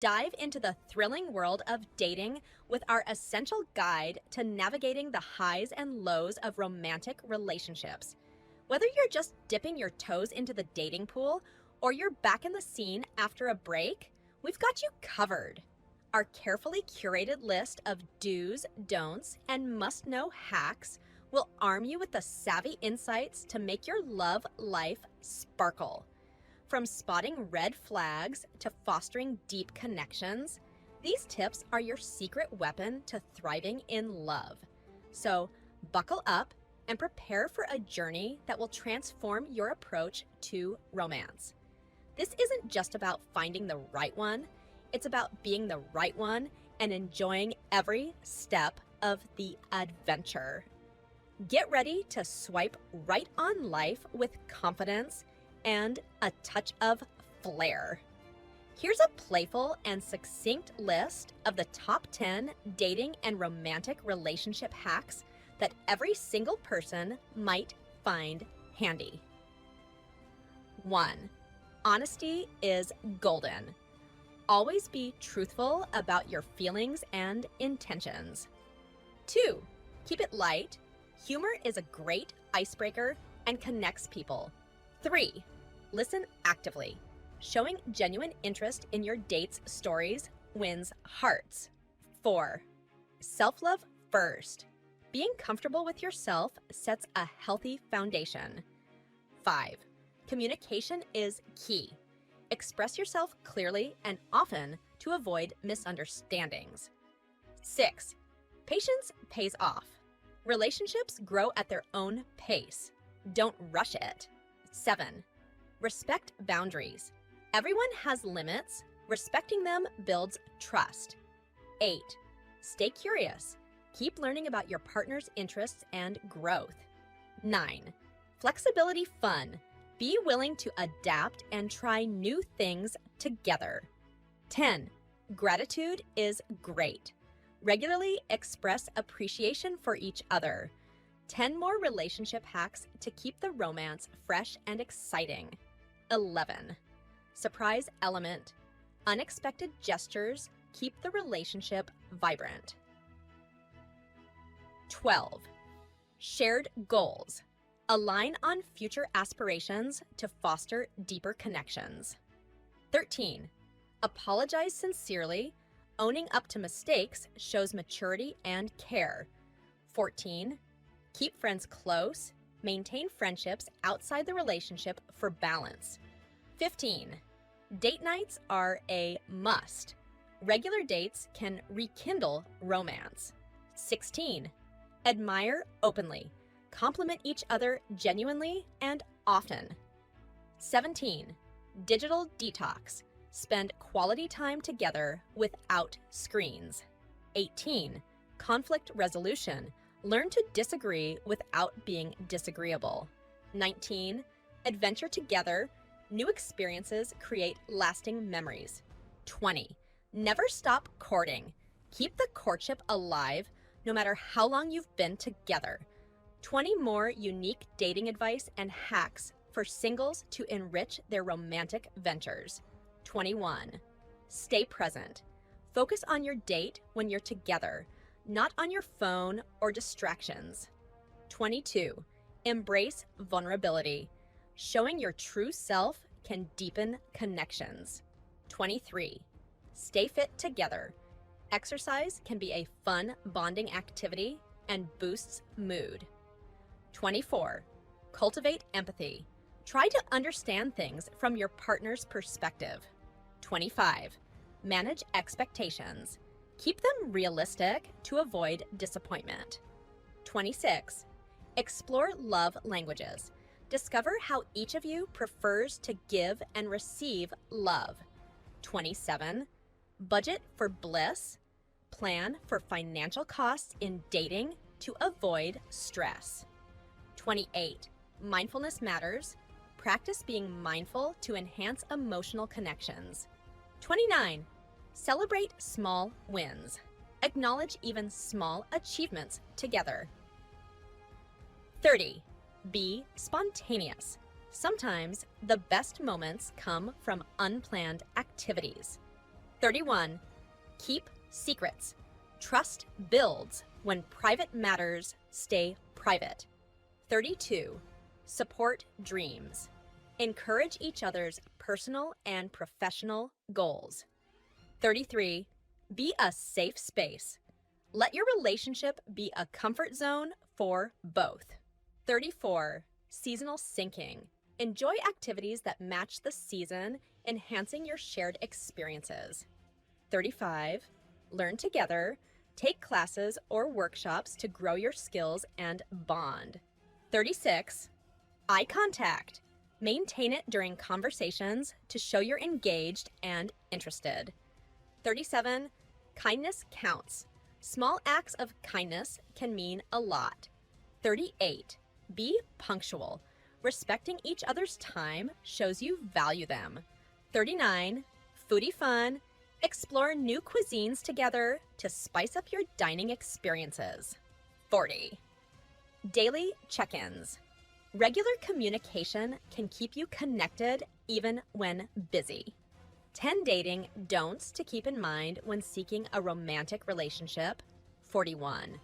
Dive into the thrilling world of dating with our essential guide to navigating the highs and lows of romantic relationships. Whether you're just dipping your toes into the dating pool or you're back in the scene after a break, we've got you covered. Our carefully curated list of do's, don'ts, and must know hacks will arm you with the savvy insights to make your love life sparkle. From spotting red flags to fostering deep connections, these tips are your secret weapon to thriving in love. So, buckle up and prepare for a journey that will transform your approach to romance. This isn't just about finding the right one, it's about being the right one and enjoying every step of the adventure. Get ready to swipe right on life with confidence and a touch of flair. Here's a playful and succinct list of the top 10 dating and romantic relationship hacks that every single person might find handy. 1. Honesty is golden. Always be truthful about your feelings and intentions. 2. Keep it light. Humor is a great icebreaker and connects people. 3. Listen actively. Showing genuine interest in your date's stories wins hearts. 4. Self-love first. Being comfortable with yourself sets a healthy foundation. 5. Communication is key. Express yourself clearly and often to avoid misunderstandings. 6. Patience pays off. Relationships grow at their own pace. Don't rush it. 7. Respect boundaries. Everyone has limits. Respecting them builds trust. 8. Stay curious. Keep learning about your partner's interests and growth. 9. Flexibility fun. Be willing to adapt and try new things together. 10. Gratitude is great. Regularly express appreciation for each other. 10 more relationship hacks to keep the romance fresh and exciting. 11. Surprise element. Unexpected gestures keep the relationship vibrant. 12. Shared goals. Align on future aspirations to foster deeper connections. 13. Apologize sincerely. Owning up to mistakes shows maturity and care. 14. Keep friends close. Maintain friendships outside the relationship for balance. 15. Date nights are a must. Regular dates can rekindle romance. 16. Admire openly. Compliment each other genuinely and often. 17. Digital detox. Spend quality time together without screens. 18. Conflict resolution. Learn to disagree without being disagreeable. 19. Adventure together. New experiences create lasting memories. 20. Never stop courting. Keep the courtship alive no matter how long you've been together. 20 more unique dating advice and hacks for singles to enrich their romantic ventures. 21. Stay present. Focus on your date when you're together, not on your phone or distractions. 22. Embrace vulnerability. Showing your true self can deepen connections. 23. Stay fit together. Exercise can be a fun bonding activity and boosts mood. 24. Cultivate empathy. Try to understand things from your partner's perspective. 25. Manage expectations. Keep them realistic to avoid disappointment. 26. Explore love languages. Discover how each of you prefers to give and receive love. 27. Budget for bliss. Plan for financial costs in dating to avoid stress. 28. Mindfulness matters. Practice being mindful to enhance emotional connections. 29. Celebrate small wins. Acknowledge even small achievements together. 30. Be spontaneous. Sometimes the best moments come from unplanned activities. 31. Keep secrets. Trust builds when private matters stay private. 32. Support dreams. Encourage each other's personal and professional goals. 33. Be a safe space. Let your relationship be a comfort zone for both. 34. Seasonal syncing. Enjoy activities that match the season, enhancing your shared experiences. 35. Learn together. Take classes or workshops to grow your skills and bond. 36. Eye contact. Maintain it during conversations to show you're engaged and interested. 37. Kindness counts. Small acts of kindness can mean a lot. 38. Be punctual. Respecting each other's time shows you value them. 39. Foodie fun. Explore new cuisines together to spice up your dining experiences. 40. Daily check-ins. Regular communication can keep you connected even when busy. 10 dating don'ts to keep in mind when seeking a romantic relationship. 41.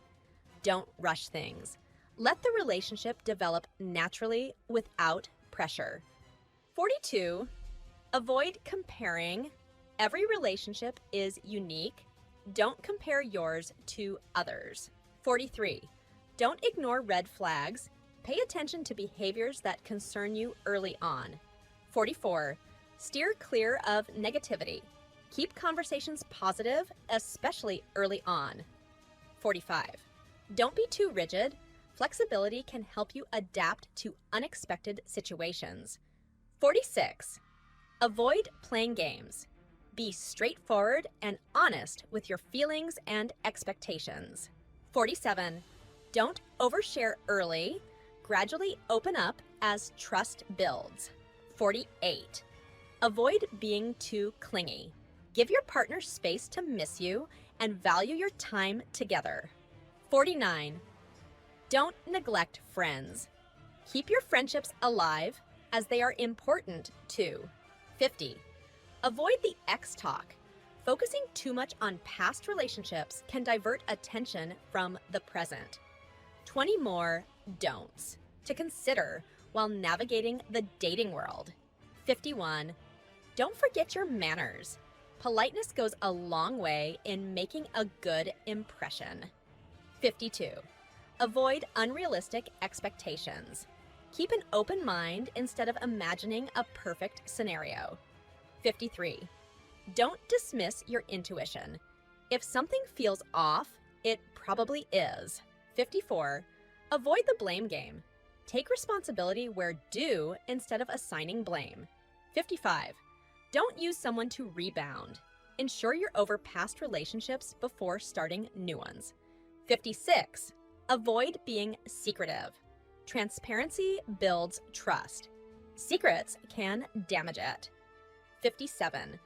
Don't rush things. Let the relationship develop naturally without pressure. 42. Avoid comparing. Every relationship is unique. Don't compare yours to others. 43. Don't ignore red flags. Pay attention to behaviors that concern you early on. 44. Steer clear of negativity. Keep conversations positive, especially early on. 45. Don't be too rigid. Flexibility can help you adapt to unexpected situations. 46. Avoid playing games. Be straightforward and honest with your feelings and expectations. 47. Don't overshare early. Gradually open up as trust builds. 48. Avoid being too clingy. Give your partner space to miss you and value your time together. 49. Don't neglect friends. Keep your friendships alive as they are important too. 50. Avoid the ex talk. Focusing too much on past relationships can divert attention from the present. 20 more don'ts to consider while navigating the dating world. 51. Don't forget your manners. Politeness goes a long way in making a good impression. 52. Avoid unrealistic expectations. Keep an open mind instead of imagining a perfect scenario. 53. Don't dismiss your intuition. If something feels off, it probably is. 54. Avoid the blame game. Take responsibility where due instead of assigning blame. 55. Don't use someone to rebound. Ensure you're over past relationships before starting new ones. 56. Avoid being secretive. Transparency builds trust. Secrets can damage it. 57.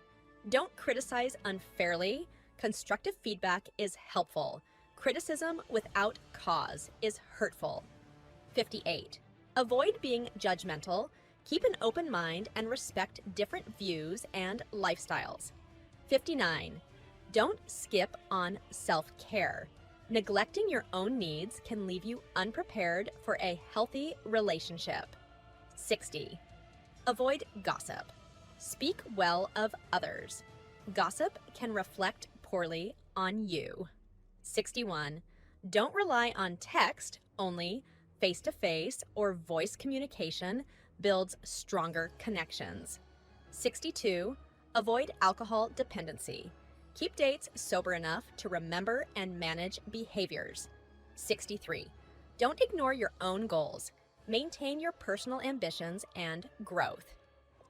Don't criticize unfairly. Constructive feedback is helpful. Criticism without cause is hurtful. 58. Avoid being judgmental. Keep an open mind and respect different views and lifestyles. 59. Don't skip on self-care. Neglecting your own needs can leave you unprepared for a healthy relationship. 60. Avoid gossip. Speak well of others. Gossip can reflect poorly on you. 61. Don't rely on text only. Face-to-face or voice communication builds stronger connections. 62. Avoid alcohol dependency. Keep dates sober enough to remember and manage behaviors. 63. Don't ignore your own goals. Maintain your personal ambitions and growth.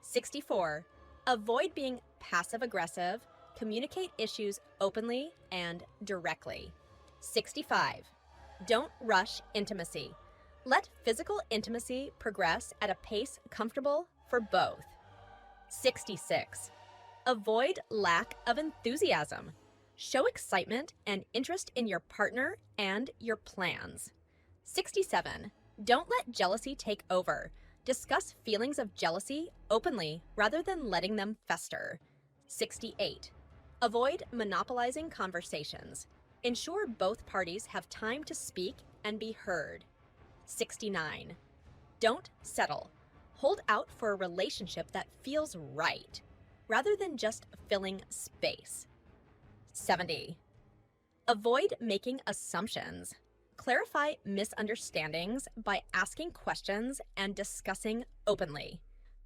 64. Avoid being passive-aggressive. Communicate issues openly and directly. 65. Don't rush intimacy. Let physical intimacy progress at a pace comfortable for both. 66. Avoid lack of enthusiasm. Show excitement and interest in your partner and your plans. 67. Don't let jealousy take over. Discuss feelings of jealousy openly rather than letting them fester. 68. Avoid monopolizing conversations. Ensure both parties have time to speak and be heard. 69. Don't settle. Hold out for a relationship that feels right, rather than just filling space. 70. Avoid making assumptions. Clarify misunderstandings by asking questions and discussing openly.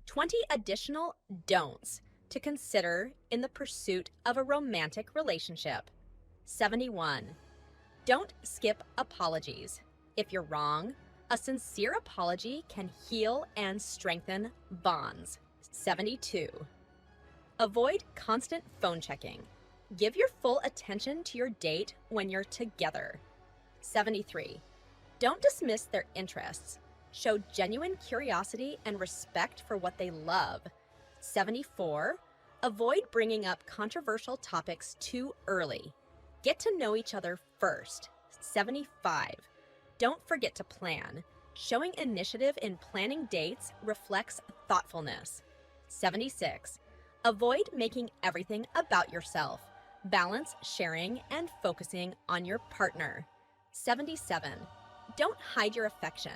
20 additional don'ts to consider in the pursuit of a romantic relationship. 71. Don't skip apologies. If you're wrong, a sincere apology can heal and strengthen bonds. 72. Avoid constant phone checking. Give your full attention to your date when you're together. 73. Don't dismiss their interests. Show genuine curiosity and respect for what they love. 74. Avoid bringing up controversial topics too early. Get to know each other first. 75. Don't forget to plan. Showing initiative in planning dates reflects thoughtfulness. 76. Avoid making everything about yourself. Balance sharing and focusing on your partner. 77. Don't hide your affection.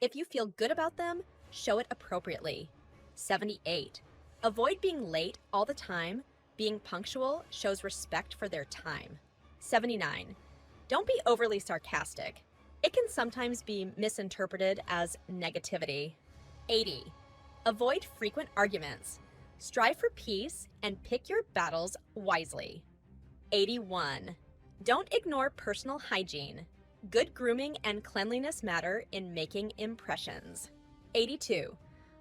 If you feel good about them, show it appropriately. 78. Avoid being late all the time. Being punctual shows respect for their time. 79. Don't be overly sarcastic. It can sometimes be misinterpreted as negativity. 80. Avoid frequent arguments. Strive for peace and pick your battles wisely. 81. Don't ignore personal hygiene. Good grooming and cleanliness matter in making impressions. 82.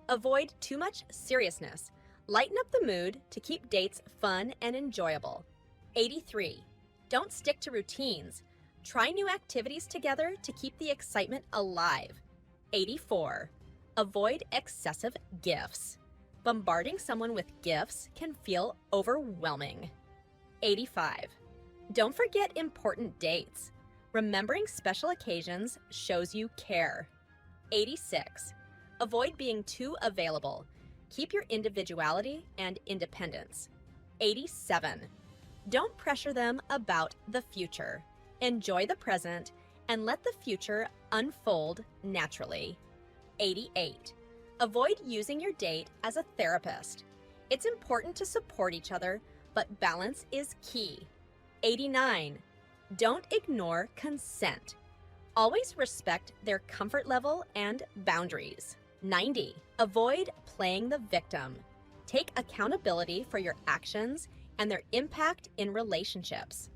Avoid too much seriousness. Lighten up the mood to keep dates fun and enjoyable. 83. Don't stick to routines. Try new activities together to keep the excitement alive. 84. Avoid excessive gifts. Bombarding someone with gifts can feel overwhelming. 85. Don't forget important dates. Remembering special occasions shows you care. 86. Avoid being too available. Keep your individuality and independence. 87. Don't pressure them about the future. Enjoy the present and let the future unfold naturally. 88. Avoid using your date as a therapist. It's important to support each other, but balance is key. 89. Don't ignore consent. Always respect their comfort level and boundaries. 90. Avoid playing the victim. Take accountability for your actions and their impact in relationships.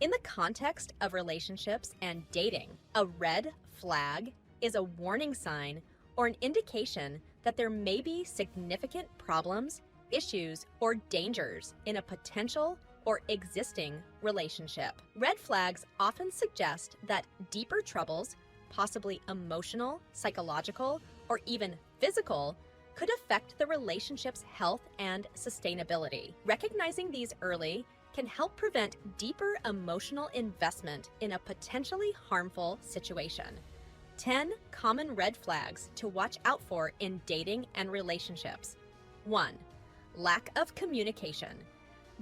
In the context of relationships and dating, a red flag is a warning sign or an indication that there may be significant problems, issues, or dangers in a potential or existing relationship. Red flags often suggest that deeper troubles, possibly emotional, psychological, or even physical, could affect the relationship's health and sustainability. Recognizing these early can help prevent deeper emotional investment in a potentially harmful situation. 10 common red flags to watch out for in dating and relationships. 1. Lack of communication.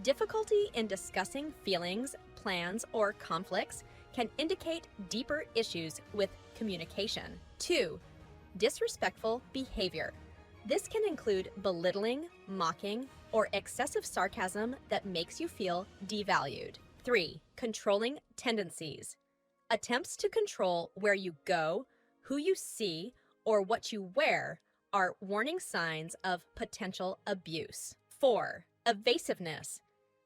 Difficulty in discussing feelings, plans, or conflicts can indicate deeper issues with communication. 2. Disrespectful behavior. This can include belittling, mocking, or excessive sarcasm that makes you feel devalued. 3. Controlling tendencies. Attempts to control where you go, who you see, or what you wear are warning signs of potential abuse. 4. Evasiveness.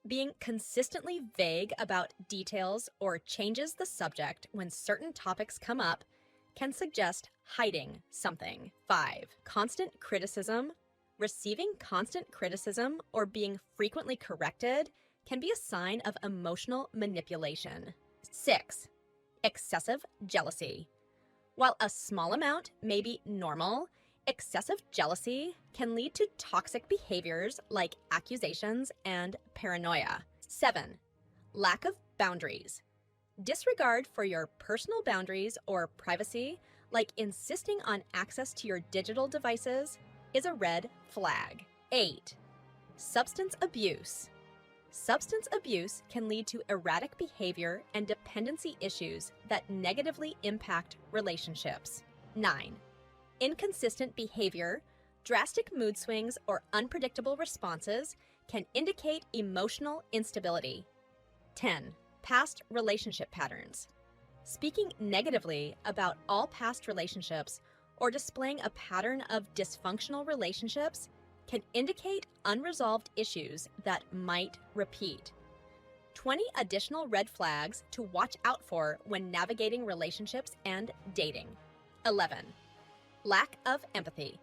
Being consistently vague about details or changes the subject when certain topics come up can suggest hiding something. 5. Constant criticism. Receiving constant criticism or being frequently corrected can be a sign of emotional manipulation. 6. Excessive jealousy. While a small amount may be normal, excessive jealousy can lead to toxic behaviors like accusations and paranoia. 7. Lack of boundaries. Disregard for your personal boundaries or privacy, like insisting on access to your digital devices, is a red flag. 8. Substance abuse. Substance abuse can lead to erratic behavior and dependency issues that negatively impact relationships. 9. Inconsistent behavior, drastic mood swings, or unpredictable responses can indicate emotional instability. 10. Past relationship patterns. Speaking negatively about all past relationships or displaying a pattern of dysfunctional relationships can indicate unresolved issues that might repeat. 20 additional red flags to watch out for when navigating relationships and dating. 11. Lack of empathy,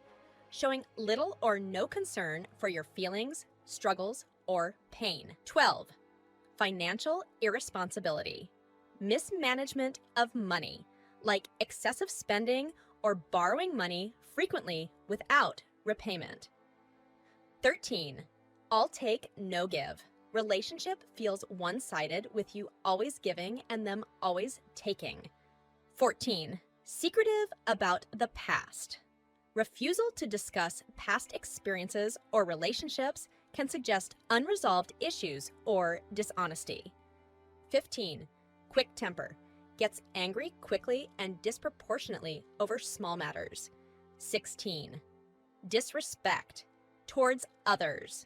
showing little or no concern for your feelings, struggles, or pain. 12. Financial irresponsibility, mismanagement of money, like excessive spending or borrowing money frequently without repayment. 13. All take, no give. Relationship feels one-sided with you always giving and them always taking. 14. Secretive about the past. Refusal to discuss past experiences or relationships can suggest unresolved issues or dishonesty. 15. Quick temper. Gets angry quickly and disproportionately over small matters. 16. Disrespect towards others.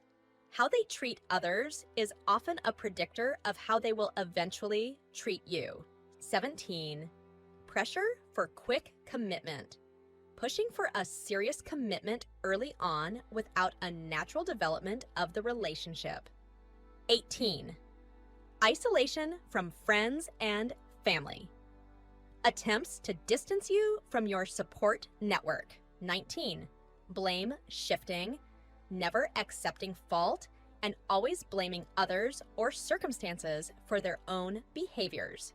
How they treat others is often a predictor of how they will eventually treat you. 17. Pressure for quick commitment. Pushing for a serious commitment early on without a natural development of the relationship. 18. Isolation from friends and family. Attempts to distance you from your support network. 19. Blame shifting, never accepting fault, and always blaming others or circumstances for their own behaviors.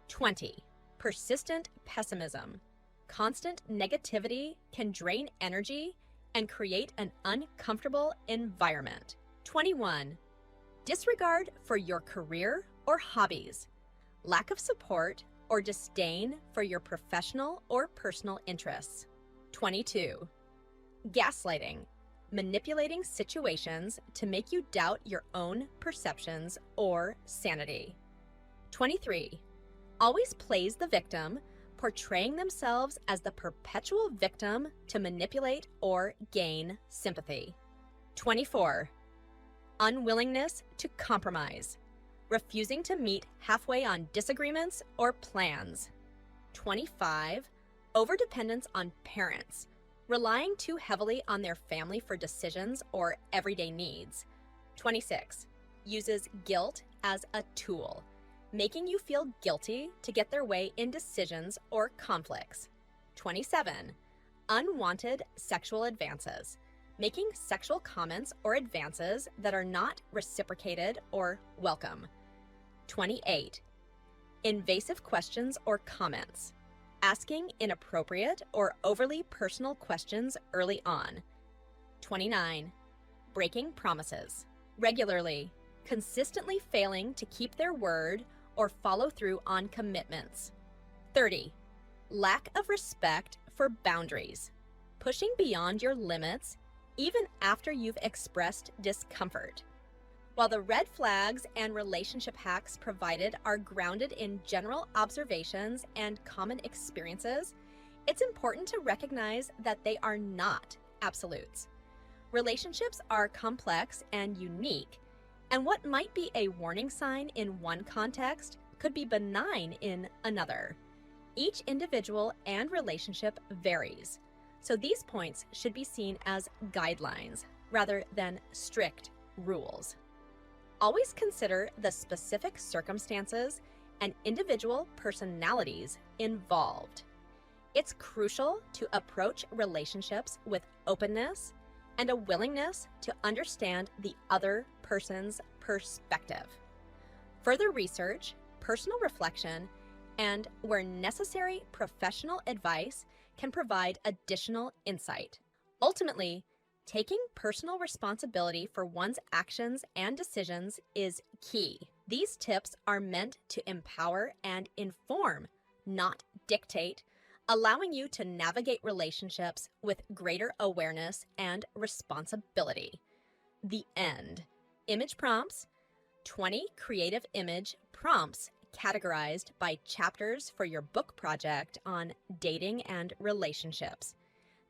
20. Persistent pessimism. Constant negativity can drain energy and create an uncomfortable environment. 21. Disregard for your career or hobbies. Lack of support or disdain for your professional or personal interests. 22. Gaslighting. Manipulating situations to make you doubt your own perceptions or sanity. 23. Always plays the victim, portraying themselves as the perpetual victim to manipulate or gain sympathy. 24. Unwillingness to compromise, refusing to meet halfway on disagreements or plans. 25. Overdependence on parents, relying too heavily on their family for decisions or everyday needs. 26. Uses guilt as a tool, making you feel guilty to get their way in decisions or conflicts. 27. Unwanted sexual advances, making sexual comments or advances that are not reciprocated or welcome. 28. Invasive questions or comments, asking inappropriate or overly personal questions early on. 29. Breaking promises, regularly, consistently failing to keep their word or follow through on commitments. 30. Lack of respect for boundaries, pushing beyond your limits even after you've expressed discomfort. While the red flags and relationship hacks provided are grounded in general observations and common experiences, it's important to recognize that they are not absolutes. Relationships are complex and unique, and what might be a warning sign in one context could be benign in another. Each individual and relationship varies, so these points should be seen as guidelines rather than strict rules. Always consider the specific circumstances and individual personalities involved. It's crucial to approach relationships with openness and a willingness to understand the other person's perspective. Further research, personal reflection, and, where necessary, professional advice can provide additional insight. Ultimately, taking personal responsibility for one's actions and decisions is key. These tips are meant to empower and inform, not dictate, allowing you to navigate relationships with greater awareness and responsibility. The end. Image prompts. 20 creative image prompts categorized by chapters for your book project on dating and relationships.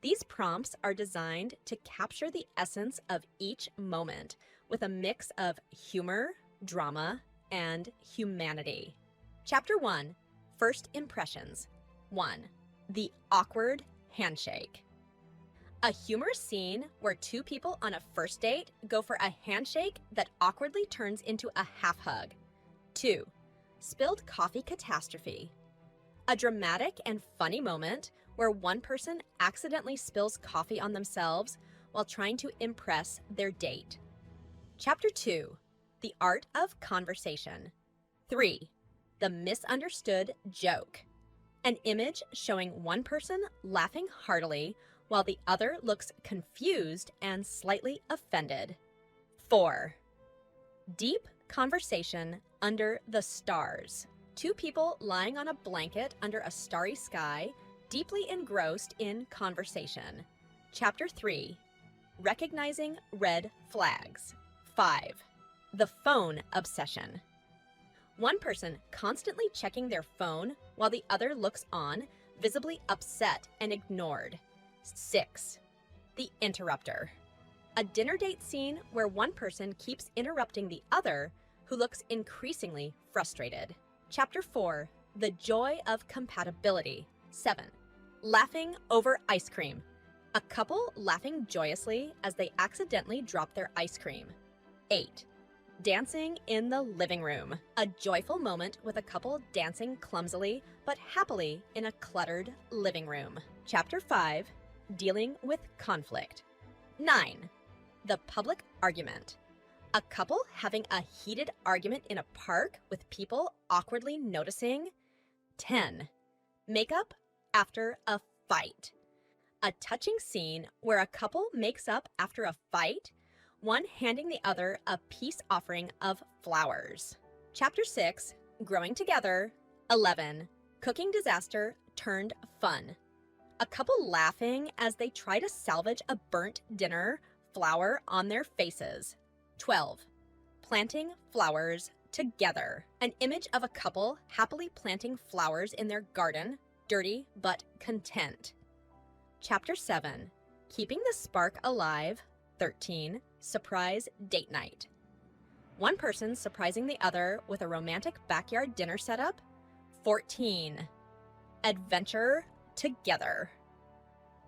These prompts are designed to capture the essence of each moment with a mix of humor, drama, and humanity. Chapter 1, First Impressions. 1. The awkward handshake. A humorous scene where two people on a first date go for a handshake that awkwardly turns into a half hug. 2. Spilled coffee catastrophe. A dramatic and funny moment where one person accidentally spills coffee on themselves while trying to impress their date. Chapter 2, The Art of Conversation. 3. The misunderstood joke. An image showing one person laughing heartily while the other looks confused and slightly offended. 4. Deep conversation under the stars. Two people lying on a blanket under a starry sky, deeply engrossed in conversation. Chapter 3, Recognizing Red Flags. 5. The phone obsession. One person constantly checking their phone while the other looks on, visibly upset and ignored. 6. The interrupter. A dinner date scene where one person keeps interrupting the other, who looks increasingly frustrated. Chapter 4, The Joy of Compatibility. 7. Laughing over ice cream. A couple laughing joyously as they accidentally drop their ice cream. 8. Dancing in the living room. A joyful moment with a couple dancing clumsily but happily in a cluttered living room. Chapter 5, Dealing with conflict. 9. The public argument. A couple having a heated argument in a park with people awkwardly noticing. 10. Makeup after a fight. A touching scene where a couple makes up after a fight, one handing the other a peace offering of flowers. Chapter 6, Growing Together. 11. Cooking disaster turned fun. A couple laughing as they try to salvage a burnt dinner flower on their faces. 12. Planting flowers together. An image of a couple happily planting flowers in their garden, dirty but content. Chapter 7, Keeping the Spark Alive. 13. Surprise date night. One person surprising the other with a romantic backyard dinner setup. 14. Adventure together.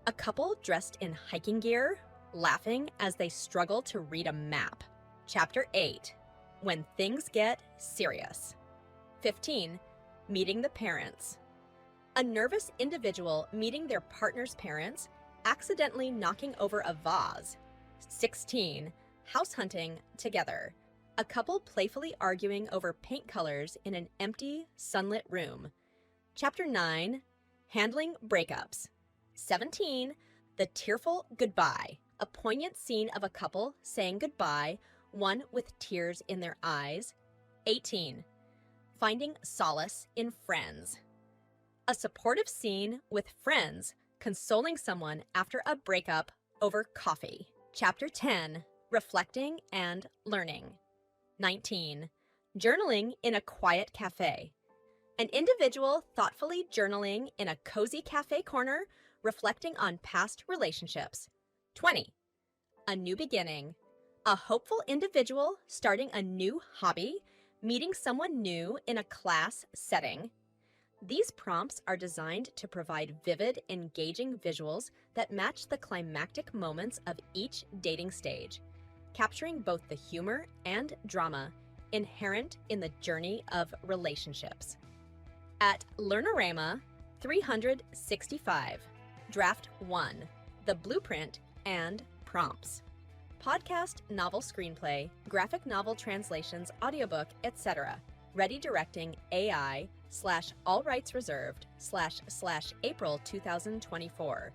A couple dressed in hiking gear, laughing as they struggle to read a map. Chapter 8, When Things Get Serious. 15. Meeting the parents. A nervous individual meeting their partner's parents, accidentally knocking over a vase. 16. House hunting together. A couple playfully arguing over paint colors in an empty, sunlit room. Chapter 9, Handling breakups. 17. The tearful goodbye. A poignant scene of a couple saying goodbye, one with tears in their eyes. 18. Finding solace in friends. A supportive scene with friends consoling someone after a breakup over coffee. Chapter 10, Reflecting and Learning. 19. Journaling in a quiet cafe. An individual thoughtfully journaling in a cozy cafe corner, reflecting on past relationships. 20. A new beginning. A hopeful individual starting a new hobby, meeting someone new in a class setting. These prompts are designed to provide vivid, engaging visuals that match the climactic moments of each dating stage, capturing both the humor and drama inherent in the journey of relationships. At Learnorama 365, Draft 1, The Blueprint and Prompts. Podcast, novel screenplay, graphic novel translations, audiobook, etc. Ready directing AI /all rights reserved /April 2024.